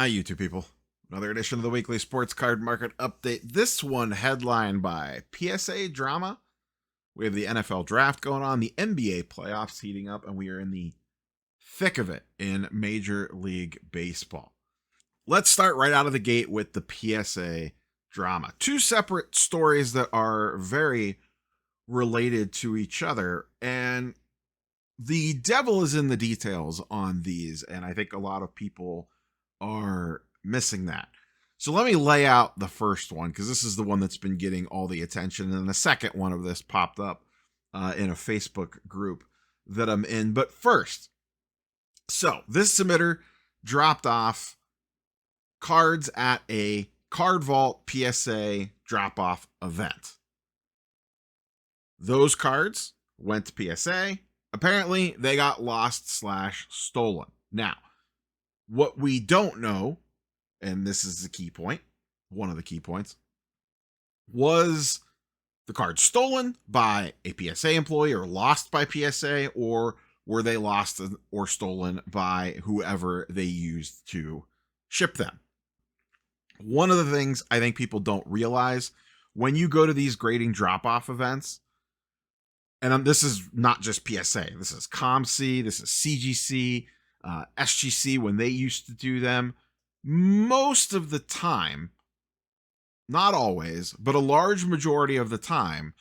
You two people. Another edition of the weekly sports card market update. This one headlined by PSA Drama. We have the NFL draft going on, the NBA playoffs heating up, and we are in the thick of it in Major League Baseball. Let's start right out of the gate with the PSA Drama. Two separate stories that are very related to each other, and the devil is in the details on these, and I think a lot of people are missing that. So let me lay out the first one, because this is the one that's been getting all the attention, and the second one of this popped up in a Facebook group that I'm in. But first, so this submitter dropped off cards at a Card Vault PSA drop-off event. Those cards went to PSA. Apparently, they got lost/stolen. Now, what we don't know, and this is the key point, one of the key points, was the card stolen by a PSA employee or lost by PSA, or were they lost or stolen by whoever they used to ship them? One of the things I think people don't realize when you go to these grading drop-off events, and this is not just PSA, this is ComC, this is CGC, SGC, when they used to do them, most of the time, not always, but a large majority of the time,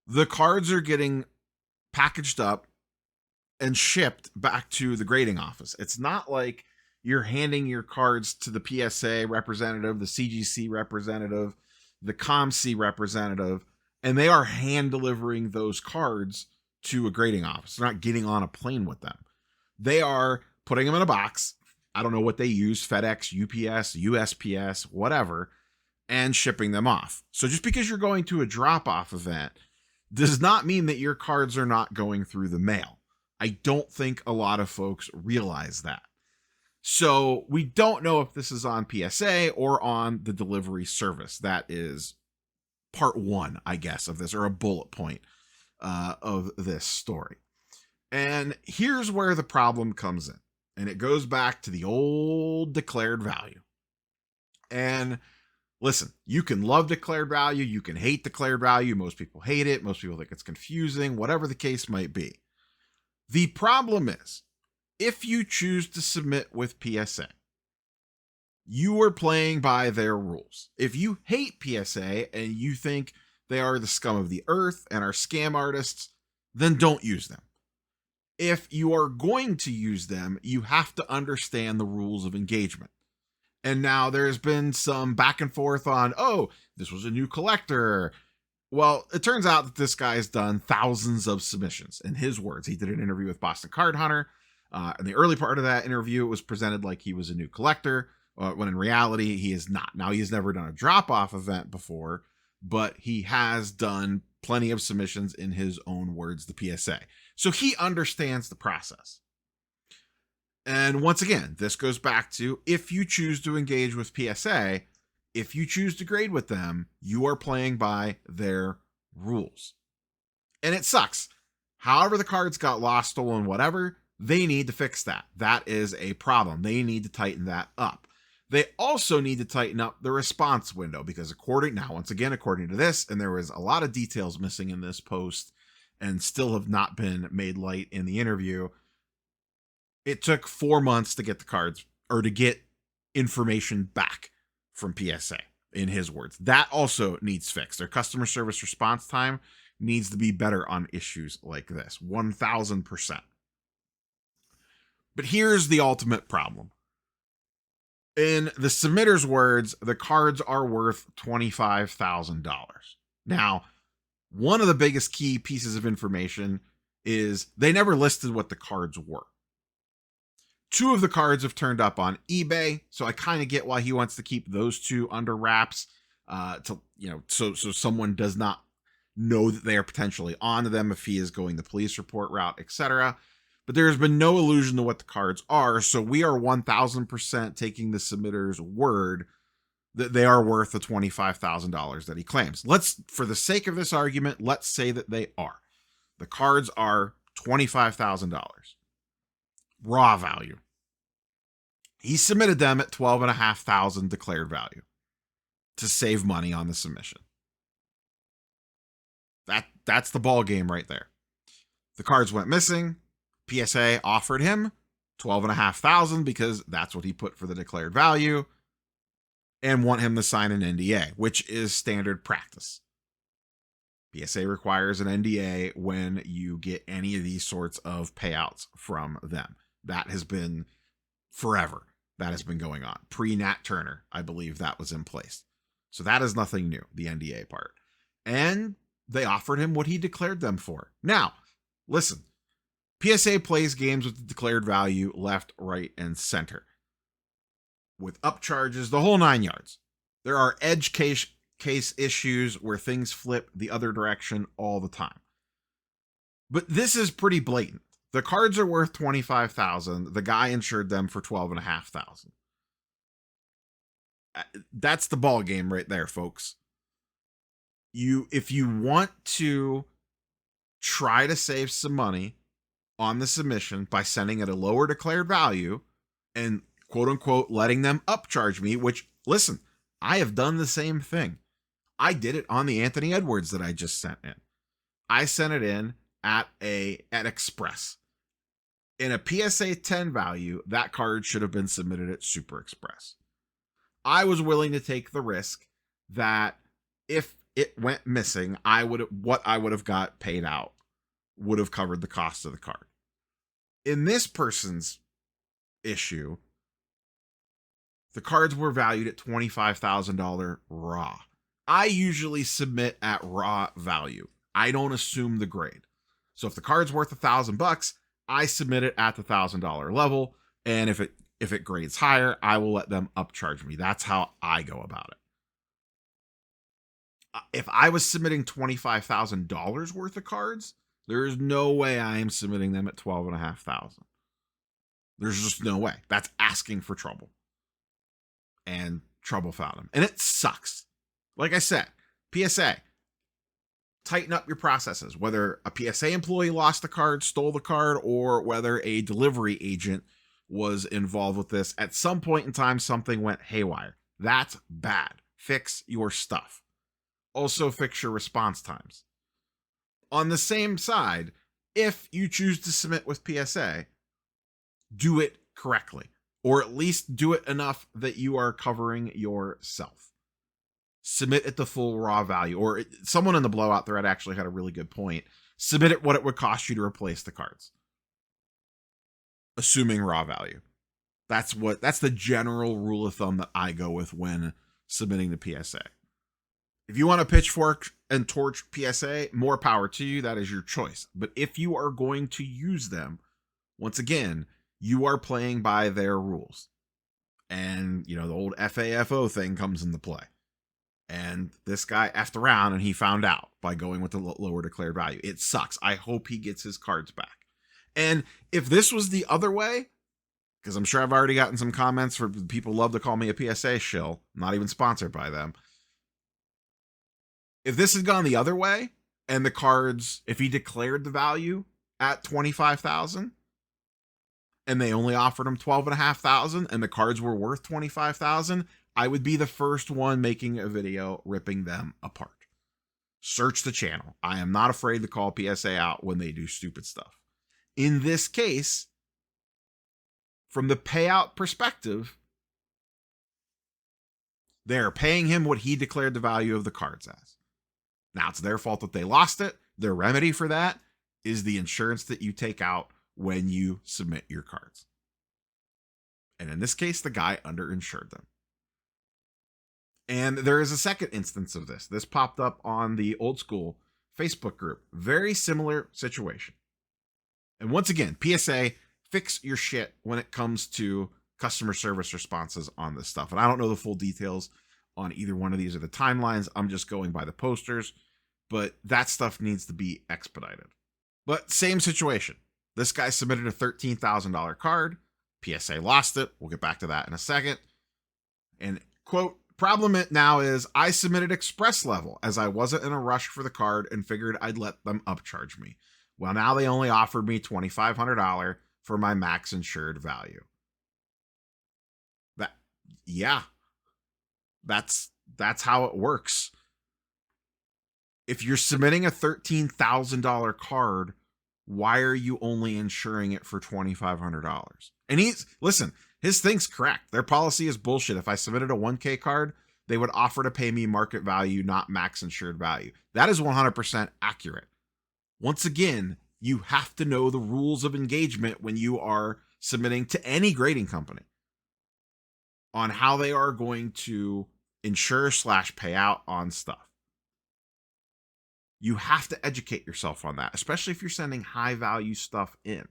the cards are getting packaged up and shipped back to the grading office. It's not like you're handing your cards to the PSA representative, the CGC representative, the ComC representative, and they are hand delivering those cards to a grading office. They're not getting on a plane with them. They are putting them in a box. I don't know what they use, FedEx, UPS, USPS, whatever, and shipping them off. So just because you're going to a drop-off event does not mean that your cards are not going through the mail. I don't think a lot of folks realize that. So we don't know if this is on PSA or on the delivery service. That is part one, I guess, of this, or a bullet point of this story. And here's where the problem comes in. And it goes back to the old declared value. And listen, you can love declared value. You can hate declared value. Most people hate it. Most people think it's confusing, whatever the case might be. The problem is, if you choose to submit with PSA, you are playing by their rules. If you hate PSA and you think they are the scum of the earth and are scam artists, then don't use them. If you are going to use them, you have to understand the rules of engagement. And now there's been some back and forth on, oh, this was a new collector. Well, it turns out that this guy has done thousands of submissions. In his words, he did an interview with Boston Card Hunter. In the early part of that interview, it was presented like he was a new collector, when in reality, he is not. Now, he has never done a drop-off event before, but he has done plenty of submissions, in his own words, the PSA. So he understands the process. And once again, this goes back to, if you choose to engage with PSA, if you choose to grade with them, you are playing by their rules. And it sucks. However the cards got lost, stolen, whatever, they need to fix that. That is a problem. They need to tighten that up. They also need to tighten up the response window, because according to this, and there was a lot of details missing in this post and still have not been made light in the interview, it took 4 months to get the cards, or to get information back from PSA, in his words. That also needs fixed. Their customer service response time needs to be better on issues like this, 1000%. But here's the ultimate problem. In the submitter's words, the cards are worth $25,000. Now, one of the biggest key pieces of information is they never listed what the cards were. 2 of the cards have turned up on eBay, so I kind of get why he wants to keep those 2 under wraps, so someone does not know that they are potentially onto them if he is going the police report route, etc. But there has been no allusion to what the cards are, so we are 1000% taking the submitter's word that they are worth the $25,000 that he claims. For the sake of this argument, let's say that they are. The cards are $25,000. Raw value. He submitted them at $12,500 declared value to save money on the submission. That's the ball game right there. The cards went missing. PSA offered him $12,500 because that's what he put for the declared value, and want him to sign an NDA, which is standard practice. PSA requires an NDA when you get any of these sorts of payouts from them. That has been forever. That has been going on. Pre-Nat Turner, I believe that was in place. So that is nothing new, the NDA part. And they offered him what he declared them for. Now, listen, PSA plays games with the declared value left, right, and center, with upcharges, the whole 9 yards. There are edge case issues where things flip the other direction all the time. But this is pretty blatant. The cards are worth $25,000. The guy insured them for $12,500. That's the ball game right there, folks. If you want to try to save some money on the submission by sending it a lower declared value and quote unquote letting them upcharge me, which, listen, I have done the same thing. I did it on the Anthony Edwards that I just sent in. I sent it in at Express. In a PSA 10 value, that card should have been submitted at Super Express. I was willing to take the risk that if it went missing, what I would have got paid out would have covered the cost of the card. In this person's issue, the cards were valued at $25,000 raw. I usually submit at raw value. I don't assume the grade. So if the card's worth $1,000, I submit it at the $1,000 level, and if it grades higher, I will let them upcharge me. That's how I go about it. If I was submitting $25,000 worth of cards, there is no way I am submitting them at $12,500. There's just no way. That's asking for trouble. And trouble found him. And it sucks. Like I said, PSA, tighten up your processes. Whether a PSA employee lost the card, stole the card, or whether a delivery agent was involved with this, at some point in time, something went haywire. That's bad. Fix your stuff. Also, fix your response times. On the same side, if you choose to submit with PSA, do it correctly, or at least do it enough that you are covering yourself. Submit at the full raw value, or someone in the blowout thread actually had a really good point. Submit at what it would cost you to replace the cards, assuming raw value. That's the general rule of thumb that I go with when submitting the PSA. If you want to pitchfork and torch PSA, more power to you. That is your choice. But if you are going to use them, once again, you are playing by their rules. And, the old FAFO thing comes into play. And this guy effed around and he found out by going with the lower declared value. It sucks. I hope he gets his cards back. And if this was the other way, because I'm sure I've already gotten some comments for people love to call me a PSA shill, not even sponsored by them. If this had gone the other way and the cards, if he declared the value at $25,000 and they only offered him $12,500 and the cards were worth $25,000, I would be the first one making a video ripping them apart. Search the channel. I am not afraid to call PSA out when they do stupid stuff. In this case, from the payout perspective, they're paying him what he declared the value of the cards as. Now, it's their fault that they lost it. Their remedy for that is the insurance that you take out when you submit your cards. And in this case, the guy underinsured them. And there is a second instance of this. This popped up on the Old School Facebook group. Very similar situation. And once again, PSA, fix your shit when it comes to customer service responses on this stuff. And I don't know the full details on either one of these or the timelines. I'm just going by the posters. But that stuff needs to be expedited. But same situation. This guy submitted a $13,000 card. PSA lost it. We'll get back to that in a second. And quote, problem now is I submitted express level as I wasn't in a rush for the card and figured I'd let them upcharge me. Well, now they only offered me $2,500 for my max insured value. Yeah, that's how it works. If you're submitting a $13,000 card, why are you only insuring it for $2,500? And his thing's correct. Their policy is bullshit. If I submitted a 1K card, they would offer to pay me market value, not max insured value. That is 100% accurate. Once again, you have to know the rules of engagement when you are submitting to any grading company on how they are going to insure / pay out on stuff. You have to educate yourself on that, especially if you're sending high value stuff in.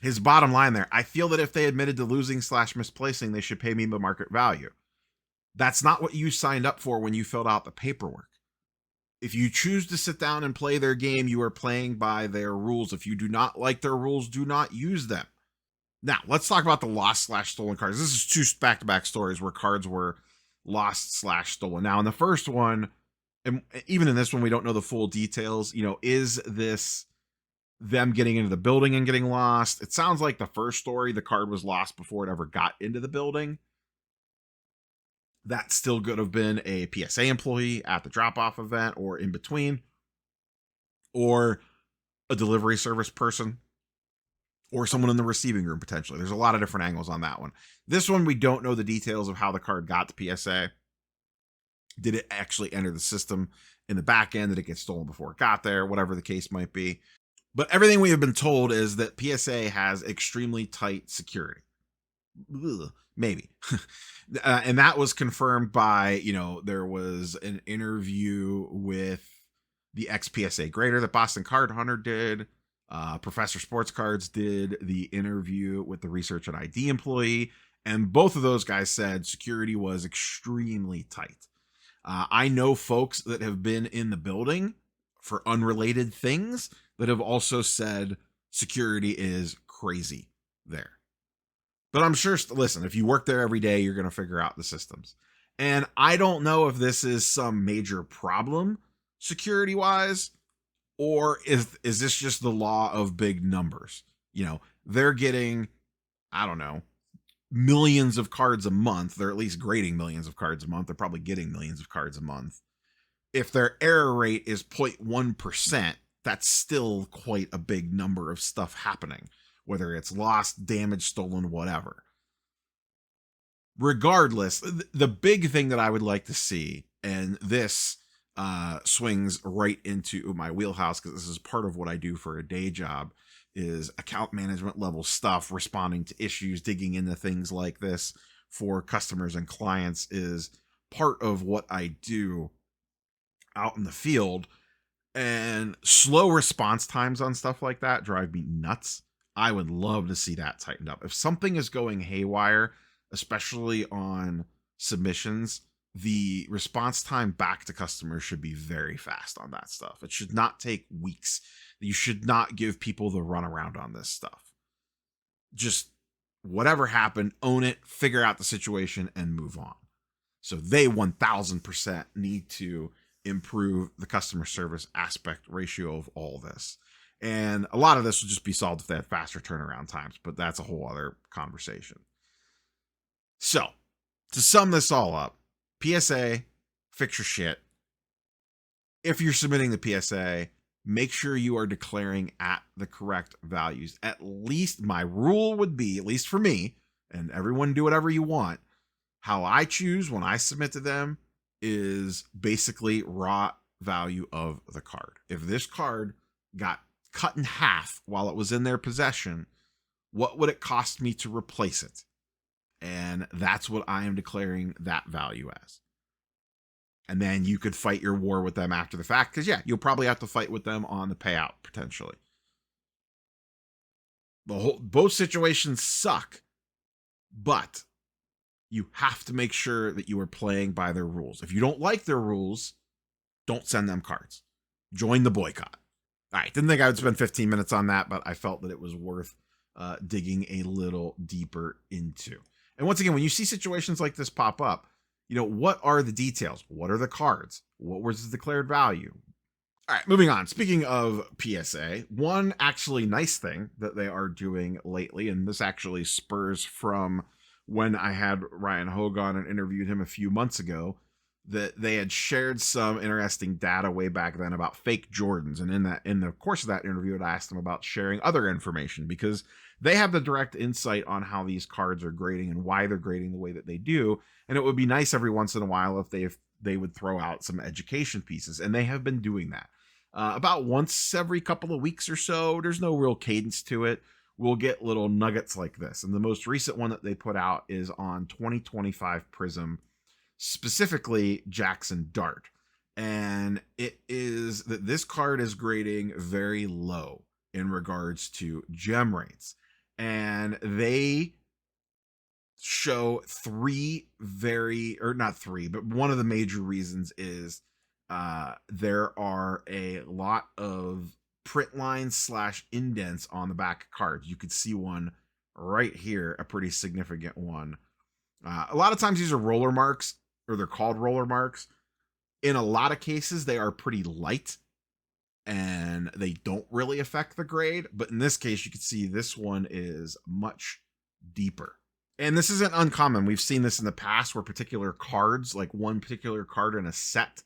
His bottom line there, I feel that if they admitted to losing / misplacing, they should pay me the market value. That's not what you signed up for when you filled out the paperwork. If you choose to sit down and play their game, you are playing by their rules. If you do not like their rules, do not use them. Now, let's talk about the lost / stolen cards. This is 2 back-to-back stories where cards were lost / stolen. Now, in the first one, and even in this one, we don't know the full details. Is this them getting into the building and getting lost? It sounds like the first story, the card was lost before it ever got into the building. That still could have been a PSA employee at the drop-off event or in between, or a delivery service person, or someone in the receiving room potentially. There's a lot of different angles on that one. This one, we don't know the details of how the card got to PSA. Did it actually enter the system in the back end? Did it get stolen before it got there? Whatever the case might be. But everything we have been told is that PSA has extremely tight security. Ugh, maybe. And that was confirmed by, there was an interview with the ex-PSA grader that Boston Card Hunter did. Professor Sports Cards did the interview with the research and ID employee. And both of those guys said security was extremely tight. I know folks that have been in the building for unrelated things that have also said security is crazy there. But I'm sure, listen, if you work there every day, you're going to figure out the systems. And I don't know if this is some major problem security-wise, or is this just the law of big numbers? They're getting, I don't know, millions of cards a month. They're at least grading millions of cards a month. They're probably getting millions of cards a month. If their error rate is 0.1%, that's still quite a big number of stuff happening, whether it's lost, damaged, stolen, whatever. Regardless, the big thing that I would like to see, and this swings right into my wheelhouse because this is part of what I do for a day job, is account management level stuff, responding to issues, digging into things like this for customers and clients is part of what I do out in the field. And slow response times on stuff like that drive me nuts. I would love to see that tightened up. If something is going haywire, especially on submissions, the response time back to customers should be very fast on that stuff. It should not take weeks. You should not give people the runaround on this stuff. Just whatever happened, own it, figure out the situation, and move on. So they 1000% need to improve the customer service aspect ratio of all this. And a lot of this will just be solved if they had faster turnaround times, but that's a whole other conversation. So, to sum this all up, PSA, fix your shit. If you're submitting the PSA, make sure you are declaring at the correct values. At least my rule would be, at least for me, and everyone do whatever you want, how I choose when I submit to them is basically raw value of the card. If this card got cut in half while it was in their possession, what would it cost me to replace it? And that's what I am declaring that value as. And then you could fight your war with them after the fact, because yeah, you'll probably have to fight with them on the payout potentially. Both situations suck, but you have to make sure that you are playing by their rules. If you don't like their rules, don't send them cards. Join the boycott. All right, didn't think I would spend 15 minutes on that, but I felt that it was worth digging a little deeper into. And once again, when you see situations like this pop up, what are the details? What are the cards? What was the declared value? All right, moving on. Speaking of PSA, one actually nice thing that they are doing lately, and this actually spurs from when I had Ryan Hogue on and interviewed him a few months ago, that they had shared some interesting data way back then about fake Jordans. And in the course of that interview, I asked them about sharing other information because they have the direct insight on how these cards are grading and why they're grading the way that they do. And it would be nice every once in a while if they would throw out some education pieces, and they have been doing that about once every couple of weeks or so. There's no real cadence to it. We'll get little nuggets like this, and the most recent one that they put out is on 2025 Prism, specifically Jackson Dart, and it is that this card is grading very low in regards to gem rates, and they show not three, but one of the major reasons is there are a lot of print lines / indents on the back of cards. You could see one right here, a pretty significant one. A lot of times these are roller marks, or they're called roller marks. In a lot of cases, they are pretty light and they don't really affect the grade. But in this case, you can see this one is much deeper. And this isn't uncommon. We've seen this in the past where particular cards, like one particular card in a set,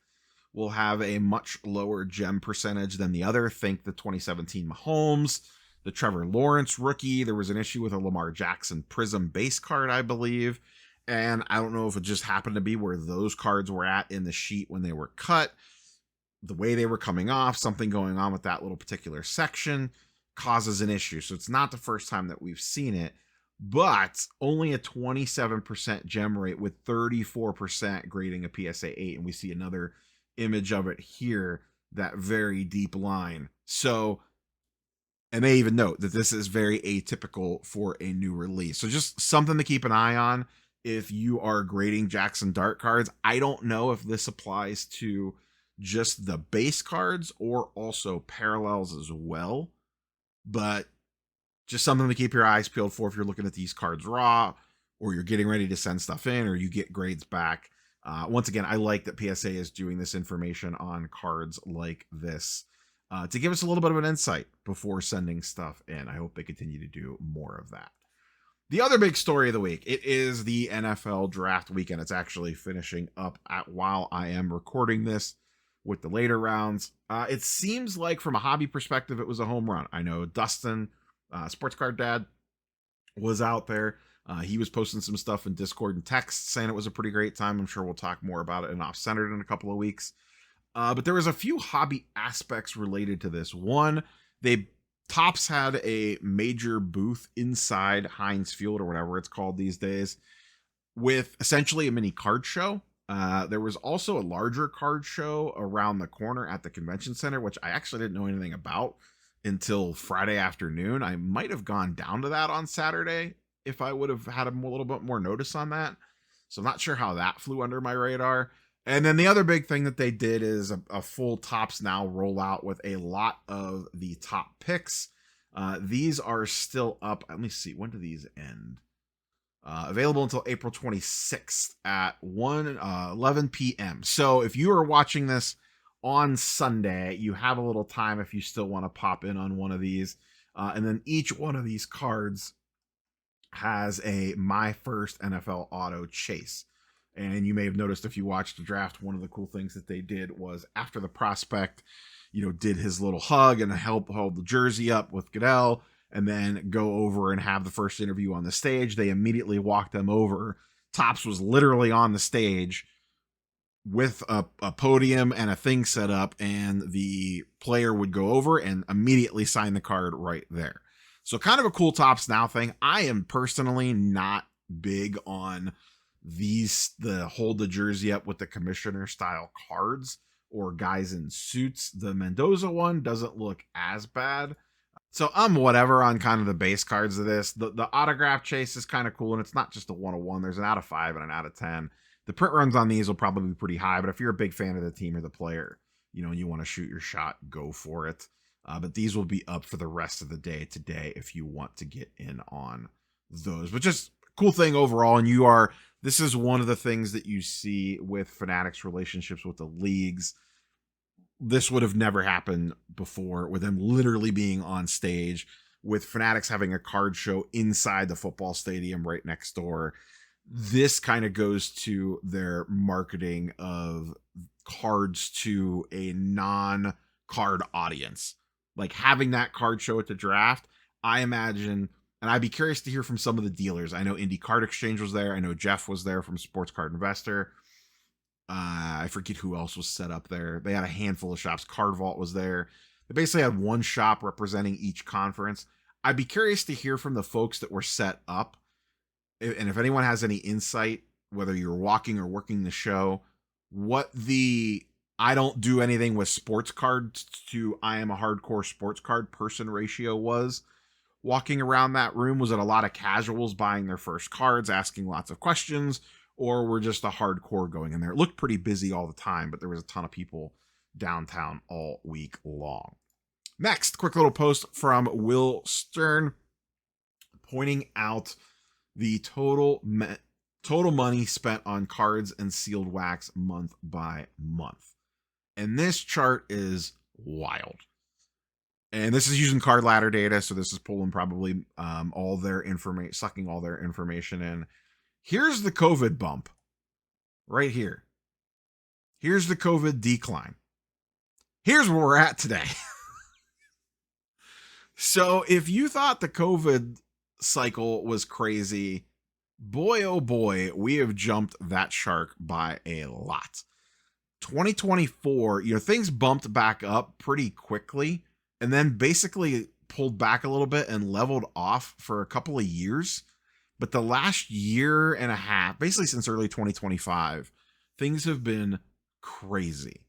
will have a much lower gem percentage than the other. Think the 2017 Mahomes, the Trevor Lawrence rookie. There was an issue with a Lamar Jackson Prism base card, I believe. And I don't know if it just happened to be where those cards were at in the sheet when they were cut, the way they were coming off, something going on with that little particular section causes an issue. So it's not the first time that we've seen it, but only a 27% gem rate with 34% grading a PSA 8. And we see another image of it here, that very deep line. So, and they even note that this is very atypical for a new release. So just something to keep an eye on if you are grading Jackson Dart cards. I don't know if this applies to just the base cards or also parallels as well, but just something to keep your eyes peeled for if you're looking at these cards raw, or you're getting ready to send stuff in, or you get grades back. Once again, I like that PSA is doing this information on cards like this to give us a little bit of an insight before sending stuff in. I hope they continue to do more of that. The other big story of the week, it is the NFL draft weekend. It's actually finishing up while I am recording this with the later rounds. It seems like from a hobby perspective, it was a home run. I know Dustin, Sports Card Dad, was out there. He was posting some stuff in Discord and text saying it was a pretty great time. I'm sure we'll talk more about it in Off-Centered in a couple of weeks. But there was a few hobby aspects related to this. One, Topps had a major booth inside Heinz Field, or whatever it's called these days, with essentially a mini card show. There was also a larger card show around the corner at the convention center, which I actually didn't know anything about until Friday afternoon. I might have gone down to that on Saturday if I would have had a little bit more notice on that. So I'm not sure how that flew under my radar. And then the other big thing that they did is a full Topps Now rollout with a lot of the top picks. These are still up. Let me see. When do these end? Available until April 26th at 11 p.m. So if you are watching this on Sunday, you have a little time if you still want to pop in on one of these. And then each one of these cards has a My First NFL Auto Chase. And you may have noticed if you watched the draft, one of the cool things that they did was after the prospect, did his little hug and hold the jersey up with Goodell, and then go over and have the first interview on the stage. They immediately walked them over. Topps was literally on the stage with a podium and a thing set up, and the player would go over and immediately sign the card right there. So kind of a cool Topps Now thing. I am personally not big on the hold the jersey up with the commissioner style cards or guys in suits. The Mendoza one doesn't look as bad. So I'm whatever on kind of the base cards of this. The autograph chase is kind of cool, and it's not just a 101. There's an out of 5 and an out of 10. The print runs on these will probably be pretty high, but if you're a big fan of the team or the player, and you want to shoot your shot, go for it. But these will be up for the rest of the day today if you want to get in on those. But just cool thing overall, and this is one of the things that you see with Fanatics' relationships with the leagues. This would have never happened before, with them literally being on stage, with Fanatics having a card show inside the football stadium right next door. This kind of goes to their marketing of cards to a non-card audience. Like having that card show at the draft, I imagine, and I'd be curious to hear from some of the dealers. I know Indie Card Exchange was there. I know Jeff was there from Sports Card Investor. I forget who else was set up there. They had a handful of shops. Card Vault was there. They basically had one shop representing each conference. I'd be curious to hear from the folks that were set up. And if anyone has any insight, whether you're walking or working the show, what the I don't do anything with sports cards to I am a hardcore sports card person ratio was walking around that room. Was it a lot of casuals buying their first cards, asking lots of questions, or were just a hardcore going in there? It looked pretty busy all the time, but there was a ton of people downtown all week long. Next, quick little post from Will Stern pointing out the total money spent on cards and sealed wax month by month. And this chart is wild. And this is using card ladder data, so this is pulling probably all their information, sucking all their information in. Here's the COVID bump right here. Here's the COVID decline. Here's where we're at today. So if you thought the COVID cycle was crazy, boy, oh boy, we have jumped that shark by a lot. 2024, things bumped back up pretty quickly and then basically pulled back a little bit and leveled off for a couple of years. But the last year and a half, basically since early 2025, things have been crazy.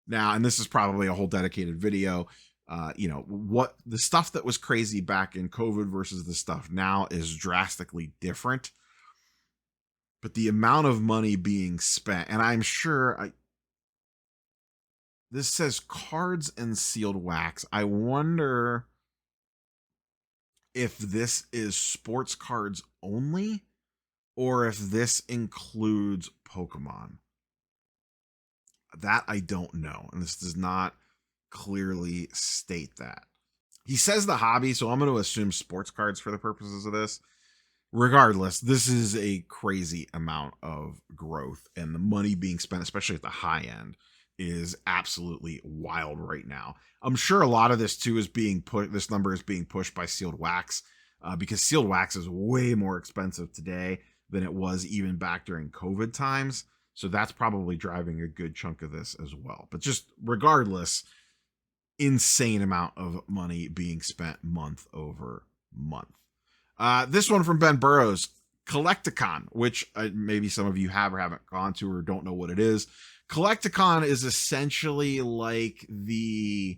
Now, and this is probably a whole dedicated video. What the stuff that was crazy back in COVID versus the stuff now is drastically different. But the amount of money being spent, and I'm sure this says cards and sealed wax. I wonder if this is sports cards only or if this includes Pokemon. That I don't know. And this does not clearly state that. He says the hobby, so I'm going to assume sports cards for the purposes of this. Regardless, this is a crazy amount of growth, and the money being spent, especially at the high end, is absolutely wild right now. I'm sure a lot of this too is being put. This number is being pushed by sealed wax, because sealed wax is way more expensive today than it was even back during COVID times. So that's probably driving a good chunk of this as well. But just regardless, insane amount of money being spent month over month. This one from Ben Burrows, Collecticon, which maybe some of you have or haven't gone to or don't know what it is. Collecticon is essentially like it's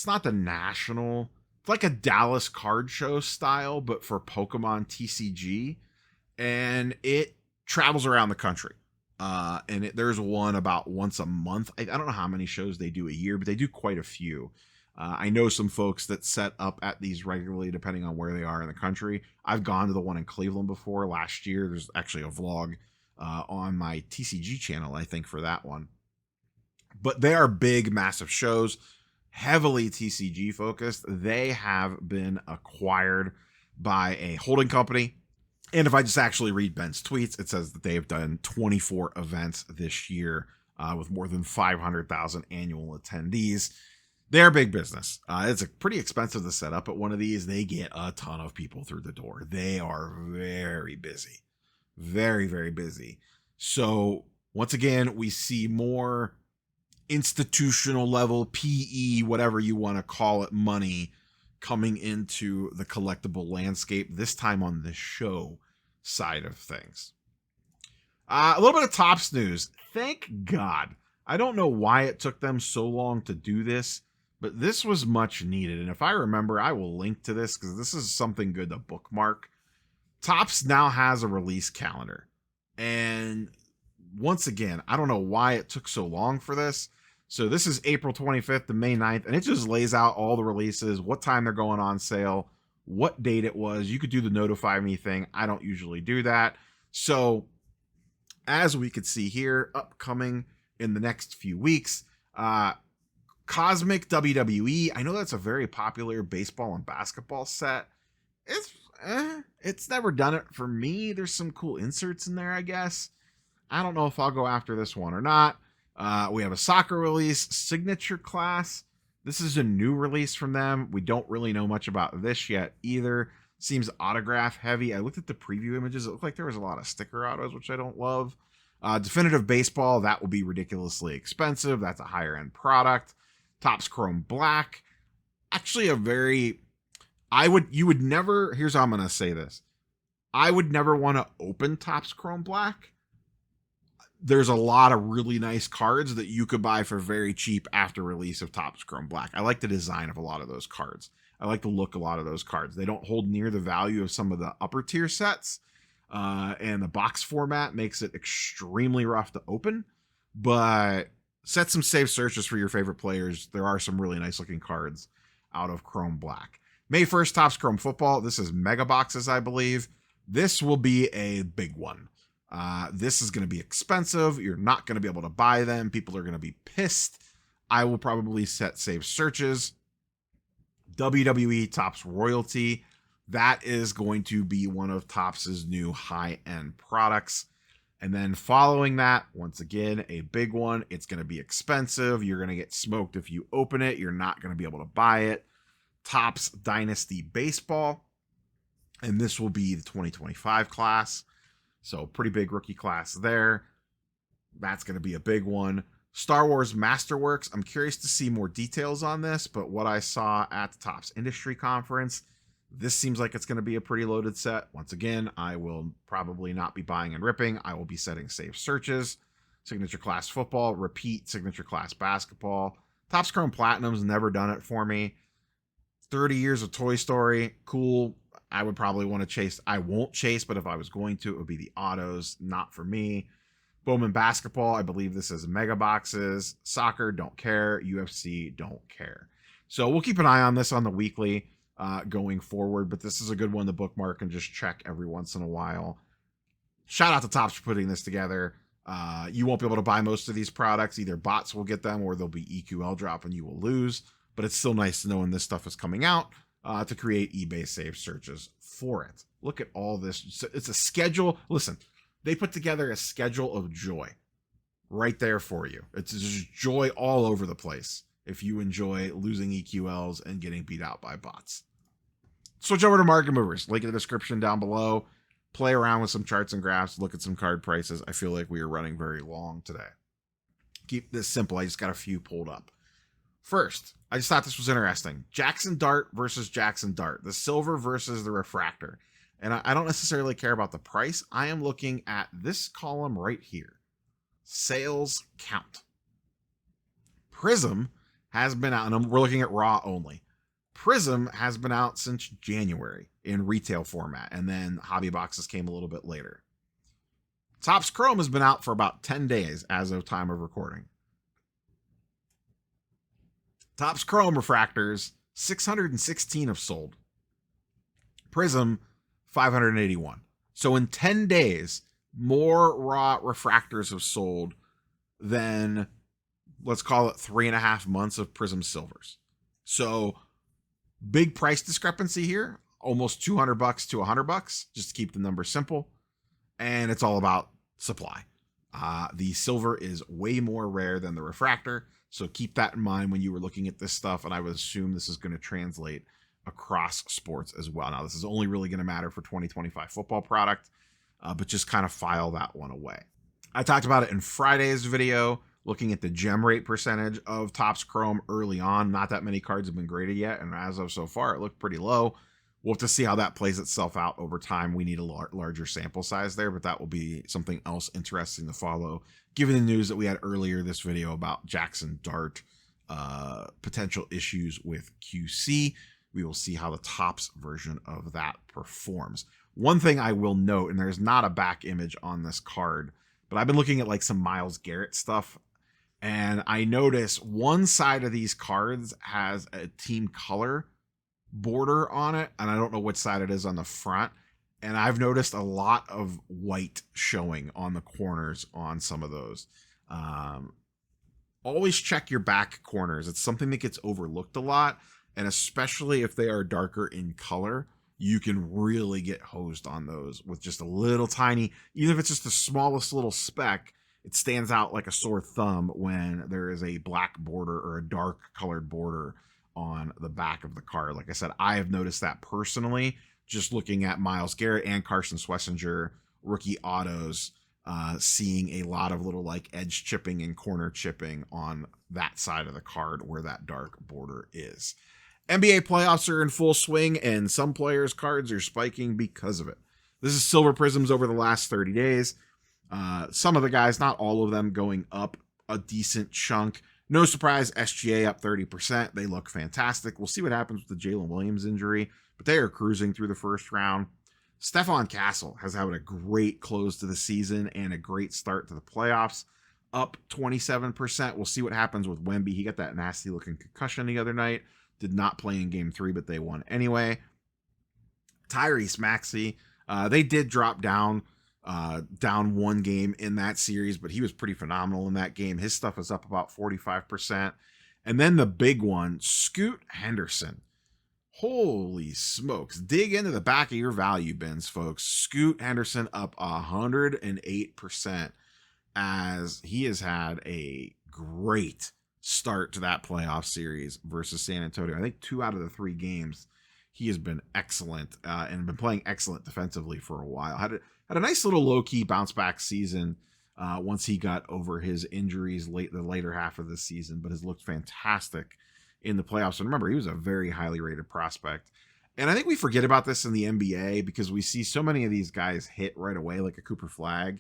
not the national, it's like a Dallas card show style, but for Pokemon TCG. And it travels around the country. And there's one about once a month. I don't know how many shows they do a year, but they do quite a few. I know some folks that set up at these regularly, depending on where they are in the country. I've gone to the one in Cleveland before last year. There's actually a vlog on my TCG channel, I think, for that one. But they are big, massive shows, heavily TCG focused. They have been acquired by a holding company. And if I just actually read Ben's tweets, it says that they have done 24 events this year with more than 500,000 annual attendees. They're big business. It's pretty expensive to set up at one of these. They get a ton of people through the door. They are very busy. Very, very busy. So once again, we see more institutional level, PE, whatever you want to call it, money coming into the collectible landscape, this time on the show side of things. A little bit of Topps news. Thank God. I don't know why it took them so long to do this, but this was much needed. And if I remember, I will link to this because this is something good to bookmark. Topps now has a release calendar. And once again, I don't know why it took so long for this. So this is April 25th to May 9th, and it just lays out all the releases, what time they're going on sale, what date it was. You could do the notify me thing. I don't usually do that. So as we could see here, upcoming in the next few weeks, Cosmic WWE. I know that's a very popular baseball and basketball set. It's never done it for me. There's some cool inserts in there, I guess. I don't know if I'll go after this one or not. We have a soccer release, signature class. This is a new release from them. We don't really know much about this yet either. Seems autograph heavy. I looked at the preview images. It looked like there was a lot of sticker autos, which I don't love. Definitive baseball, that will be ridiculously expensive. That's a higher end product. Topps Chrome Black. Actually, you would never, here's how I'm going to say this. I would never want to open Topps Chrome Black. There's a lot of really nice cards that you could buy for very cheap after release of Topps Chrome Black. I like the design of a lot of those cards. I like the look of a lot of those cards. They don't hold near the value of some of the upper tier sets. And the box format makes it extremely rough to open. But set some safe searches for your favorite players. There are some really nice looking cards out of Chrome Black. May 1st, Topps Chrome Football. This is mega boxes, I believe. This will be a big one. This is going to be expensive. You're not going to be able to buy them. People are going to be pissed. I will probably set safe searches. WWE Topps Royalty. That is going to be one of Topps's new high-end products. And then following that, once again, a big one. It's going to be expensive. You're going to get smoked if you open it. You're not going to be able to buy it. Topps Dynasty Baseball. And this will be the 2025 class. So pretty big rookie class there. That's going to be a big one. Star Wars Masterworks. I'm curious to see more details on this, but what I saw at the Topps Industry Conference, this seems like it's going to be a pretty loaded set. Once again, I will probably not be buying and ripping. I will be setting safe searches. Signature Class Football, repeat Signature Class Basketball. Topps Chrome Platinum's never done it for me. 30 years of Toy Story, cool. I would probably want to chase. I won't chase, but if I was going to, it would be the autos. Not for me. Bowman Basketball, I believe this is mega boxes. Soccer, don't care. UFC, don't care. So we'll keep an eye on this on the weekly going forward, but this is a good one to bookmark and just check every once in a while. Shout out to Topps for putting this together. You won't be able to buy most of these products. Either bots will get them or they'll be EQL drop and you will lose. But it's still nice to know when this stuff is coming out to create eBay safe searches for it. Look at all this. It's a schedule. Listen, they put together a schedule of joy right there for you. It's just joy all over the place if you enjoy losing EQLs and getting beat out by bots. Switch over to Market Movers. Link in the description down below. Play around with some charts and graphs. Look at some card prices. I feel like we are running very long today. Keep this simple. I just got a few pulled up. First, I just thought this was interesting. Jackson Dart versus Jackson Dart. The silver versus the refractor. And I don't necessarily care about the price. I am looking at this column right here. Sales count. Prism has been out, and we're looking at raw only. Prism has been out since January in retail format, and then hobby boxes came a little bit later. Topps Chrome has been out for about 10 days as of time of recording. Topps Chrome refractors, 616 have sold. Prism, 581. So in 10 days, more raw refractors have sold than, let's call it 3.5 months of Prism silvers. So big price discrepancy here, almost $200 to $100, just to keep the number simple. And it's all about supply. The silver is way more rare than the refractor. So keep that in mind when you were looking at this stuff. And I would assume this is going to translate across sports as well. Now, this is only really going to matter for 2025 football product, but just kind of file that one away. I talked about it in Friday's video, looking at the gem rate percentage of Topps Chrome early on. Not that many cards have been graded yet. And as of so far, it looked pretty low. We'll have to see how that plays itself out over time. We need a larger sample size there, but that will be something else interesting to follow. Given the news that we had earlier this video about Jackson Dart, potential issues with QC, we will see how the Topps version of that performs. One thing I will note, and there's not a back image on this card, but I've been looking at like some Myles Garrett stuff, and I notice one side of these cards has a team color border on it, and I don't know which side it is on the front. And I've noticed a lot of white showing on the corners on some of those. Always check your back corners. It's something that gets overlooked a lot, and especially if they are darker in color. you can really get hosed on those with just a little tiny, even if it's just the smallest little speck, it stands out like a sore thumb when there is a black border or a dark colored border on the back of the card. Like I said, I have noticed that personally, just looking at Myles Garrett and Carson Schlesinger rookie autos, seeing a lot of little like edge chipping and corner chipping on that side of the card where that dark border is. NBA playoffs are in full swing, and some players' cards are spiking because of it. This is Silver Prisms over the last 30 days. Some of the guys, not all of them, going up a decent chunk. No surprise, SGA up 30%. They look fantastic. We'll see what happens with the Jalen Williams injury, but they are cruising through the first round. Stephon Castle has had a great close to the season and a great start to the playoffs, up 27%. We'll see what happens with Wemby. He got that nasty looking concussion the other night. Did not play in game 3, but they won anyway. Tyrese Maxey, they did drop down one game in that series, but he was pretty phenomenal in that game. His stuff is up about 45%. And then the big one, Scoot Henderson. Holy smokes. Dig into the back of your value bins, folks. Scoot Henderson up 108% as he has had a great start to that playoff series versus San Antonio. I think 2 out of the 3 games he has been excellent and been playing excellent defensively for a while. Had a nice little low-key bounce back season once he got over his injuries the later half of the season, but has looked fantastic in the playoffs. And remember, he was a very highly rated prospect. And I think we forget about this in the NBA because we see so many of these guys hit right away, like a Cooper Flag.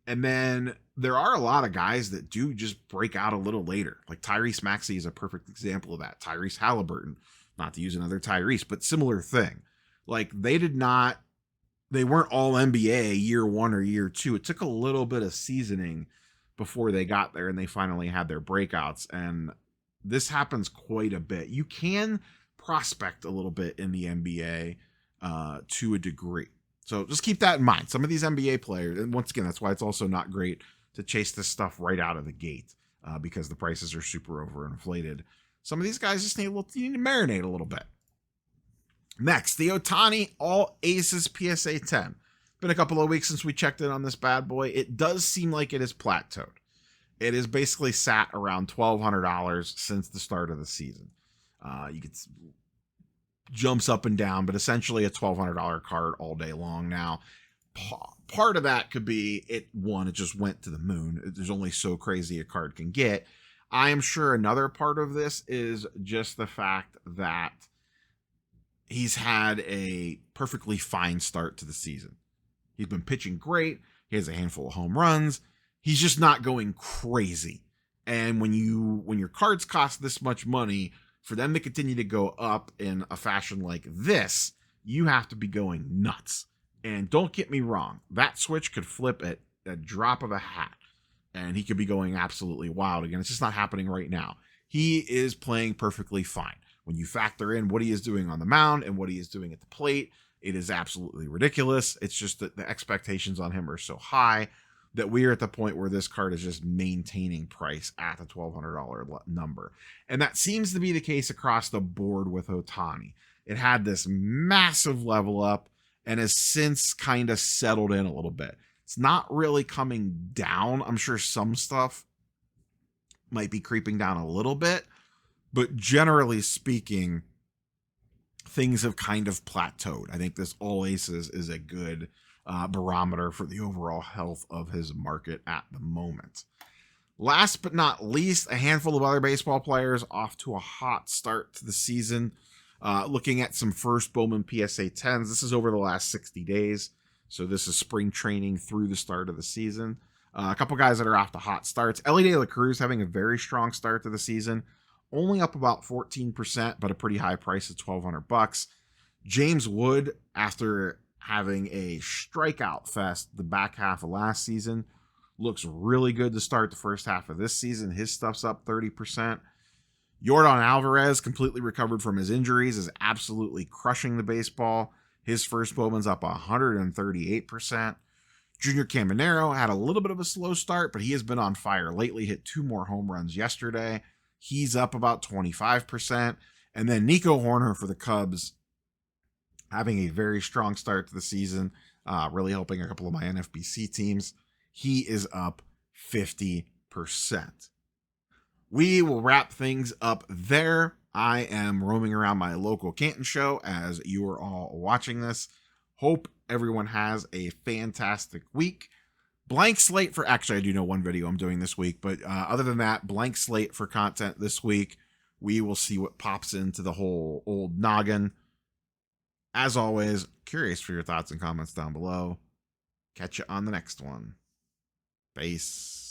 And then there are a lot of guys that do just break out a little later. Like Tyrese Maxey is a perfect example of that. Tyrese Halliburton, not to use another Tyrese, but similar thing. Like they weren't all NBA year 1 or year 2. It took a little bit of seasoning before they got there and they finally had their breakouts. And this happens quite a bit. You can prospect a little bit in the NBA to a degree. So just keep that in mind. Some of these NBA players, and once again, that's why it's also not great to chase this stuff right out of the gate because the prices are super overinflated. Some of these guys just need to marinate a little bit. Next, the Ohtani All Aces PSA 10. Been a couple of weeks since we checked in on this bad boy. It does seem like it is plateaued. It has basically sat around $1,200 since the start of the season. You could jumps up and down, but essentially a $1,200 card all day long now. Part of that could be it just went to the moon. There's only so crazy a card can get. I am sure another part of this is just the fact that he's had a perfectly fine start to the season. He's been pitching great. He has a handful of home runs. He's just not going crazy. And when your cards cost this much money, for them to continue to go up in a fashion like this, you have to be going nuts. And don't get me wrong, that switch could flip at a drop of a hat. And he could be going absolutely wild again. It's just not happening right now. He is playing perfectly fine. When you factor in what he is doing on the mound and what he is doing at the plate, it is absolutely ridiculous. It's just that the expectations on him are so high that we are at the point where this card is just maintaining price at the $1,200 number. And that seems to be the case across the board with Ohtani. It had this massive level up and has since kind of settled in a little bit. It's not really coming down. I'm sure some stuff might be creeping down a little bit, but generally speaking, things have kind of plateaued. I think this All Aces is a good barometer for the overall health of his market at the moment. Last but not least, a handful of other baseball players off to a hot start to the season. Looking at some first Bowman PSA 10s. This is over the last 60 days. So this is spring training through the start of the season. A couple guys that are off to hot starts. Elly De La Cruz having a very strong start to the season. Only up about 14%, but a pretty high price of $1,200. James Wood, after having a strikeout fest the back half of last season, looks really good to start the first half of this season. His stuff's up 30%. Yordan Alvarez, completely recovered from his injuries, is absolutely crushing the baseball. His first Bowman's up 138%. Junior Caminero had a little bit of a slow start, but he has been on fire lately. Hit 2 more home runs yesterday. He's up about 25%. And then Nico Horner for the Cubs having a very strong start to the season, really helping a couple of my NFBC teams. He is up 50%. We will wrap things up there. I am roaming around my local Canton show as you are all watching this. Hope everyone has a fantastic week. Blank slate for, actually, I do know one video I'm doing this week, but other than that, blank slate for content this week. We will see what pops into the whole old noggin. As always, curious for your thoughts and comments down below. Catch you on the next one. Peace.